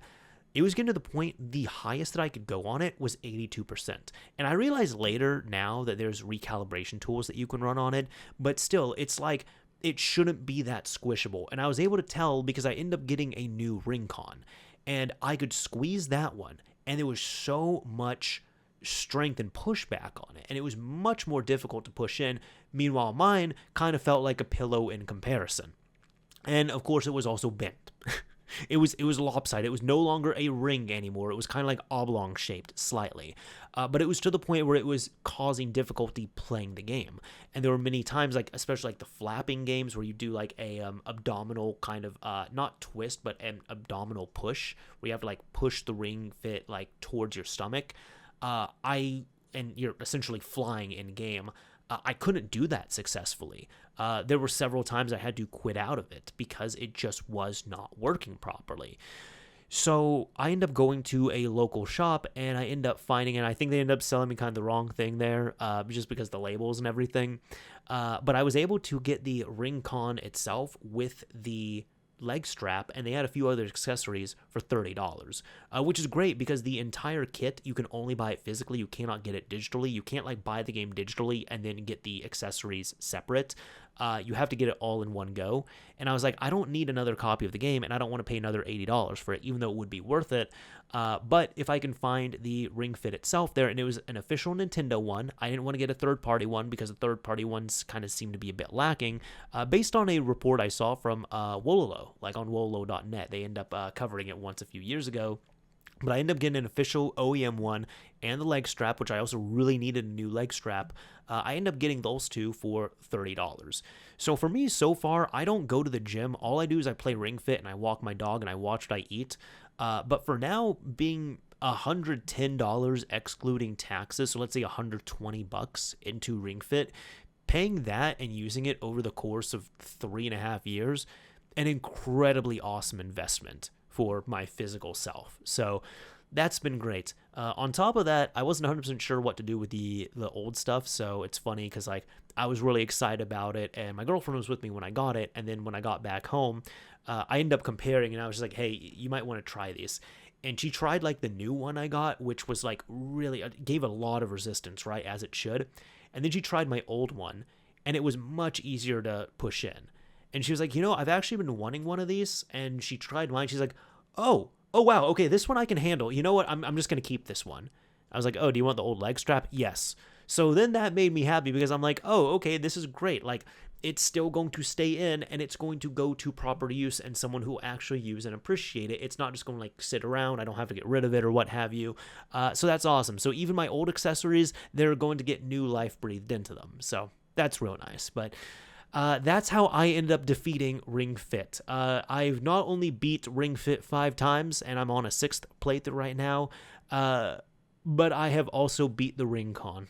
it was getting to the point the highest that I could go on it was 82%. And I realized later now that there's recalibration tools that you can run on it, but still, it's like it shouldn't be that squishable. And I was able to tell because I ended up getting a new Ring Con, and I could squeeze that one, and there was so much strength and pushback on it, and it was much more difficult to push in. Meanwhile, mine kind of felt like a pillow in comparison. And of course, it was also bent. It was lopsided. It was no longer a ring anymore. It was kind of like oblong shaped slightly. But it was to the point where it was causing difficulty playing the game. And there were many times, like especially like the flapping games where you do like a abdominal kind of not twist, but an abdominal push where you have to like push the ring fit like towards your stomach. And you're essentially flying in game. I couldn't do that successfully. There were several times I had to quit out of it because it just was not working properly. So I end up going to a local shop, and I end up finding it. I think they end up selling me kind of the wrong thing there, just because the labels and everything. But I was able to get the Ring Con itself with the leg strap, and they had a few other accessories for $30, which is great because the entire kit, you can only buy it physically. You cannot get it digitally. You can't like buy the game digitally and then get the accessories separate. You have to get it all in one go. And I was like, I don't need another copy of the game, and I don't want to pay another $80 for it, even though it would be worth it. But if I can find the Ring Fit itself there, and it was an official Nintendo one, I didn't want to get a third-party one because the third-party ones kind of seemed to be a bit lacking. Based on a report I saw from Wololo, like on wololo.net, they end up covering it once a few years ago. But I ended up getting an official OEM one and the leg strap, which I also really needed a new leg strap. I ended up getting those two for $30. So for me, so far, I don't go to the gym. All I do is I play Ring Fit and I walk my dog and I watch what I eat. But for now, being $110 excluding taxes, so let's say $120 into Ring Fit, paying that and using it over the course of 3.5 years, an incredibly awesome investment for my physical self. So that's been great. On top of that, I wasn't 100% sure what to do with the old stuff, so it's funny because like I was really excited about it, and my girlfriend was with me when I got it, and then when I got back home, I ended up comparing, and I was just like, hey, you might want to try these. and she tried like the new one I got, which was like really gave a lot of resistance, right, as it should. And then she tried my old one, and it was much easier to push in. And she was like, I've actually been wanting one of these. And she tried mine. She's like, oh wow, okay, this one I can handle. You know what? I'm just gonna keep this one. I was like, oh, do you want the old leg strap? Yes. So then that made me happy because I'm like, oh, okay, this is great. Like, it's still going to stay in, and it's going to go to proper use and someone who will actually use and appreciate it. It's not just going to like sit around. I don't have to get rid of it or what have you. So that's awesome. So even my old accessories, they're going to get new life breathed into them. So that's real nice. But that's how I ended up defeating Ring Fit. I've not only beat Ring Fit 5 times, and I'm on a 6th playthrough right now, but I have also beat the Ring Con.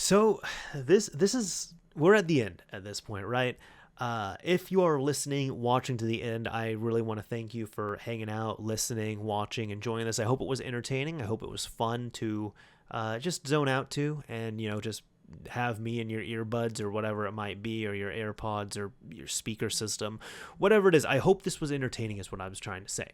So this is, we're at the end at this point, right? If you are listening, watching to the end, I really want to thank you for hanging out, listening, watching, enjoying this. I hope it was entertaining. I hope it was fun to just zone out to, and just have me in your earbuds or whatever it might be, or your AirPods or your speaker system, whatever it is. I hope this was entertaining is what I was trying to say.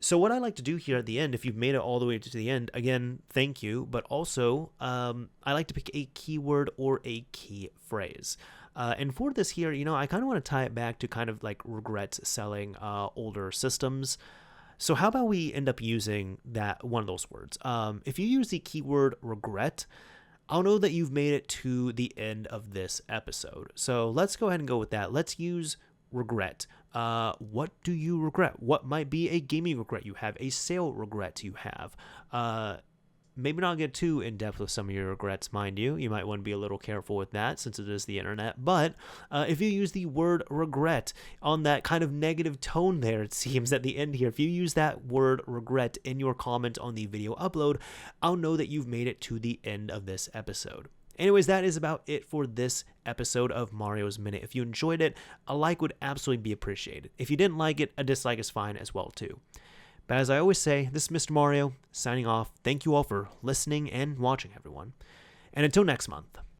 So what I like to do here at the end, if you've made it all the way to the end, again, thank you. But also, I like to pick a keyword or a key phrase. And for this here, I kind of want to tie it back to kind of like regret selling older systems. So how about we end up using that one of those words? If you use the keyword regret, I'll know that you've made it to the end of this episode. So let's go ahead and go with that. Let's use regret. What do you regret? What might be a gaming regret you have, a sale regret you have? Maybe not get too in depth with some of your regrets, mind you. You might want to be a little careful with that since it is the internet. But if you use the word regret on that kind of negative tone there, it seems at the end here, if you use that word regret in your comment on the video upload, I'll know that you've made it to the end of this episode. Anyways, that is about it for this episode of Mario's Minute. If you enjoyed it, a like would absolutely be appreciated. If you didn't like it, a dislike is fine as well too. But as I always say, this is Mr. Mario, signing off. Thank you all for listening and watching, everyone. And until next month.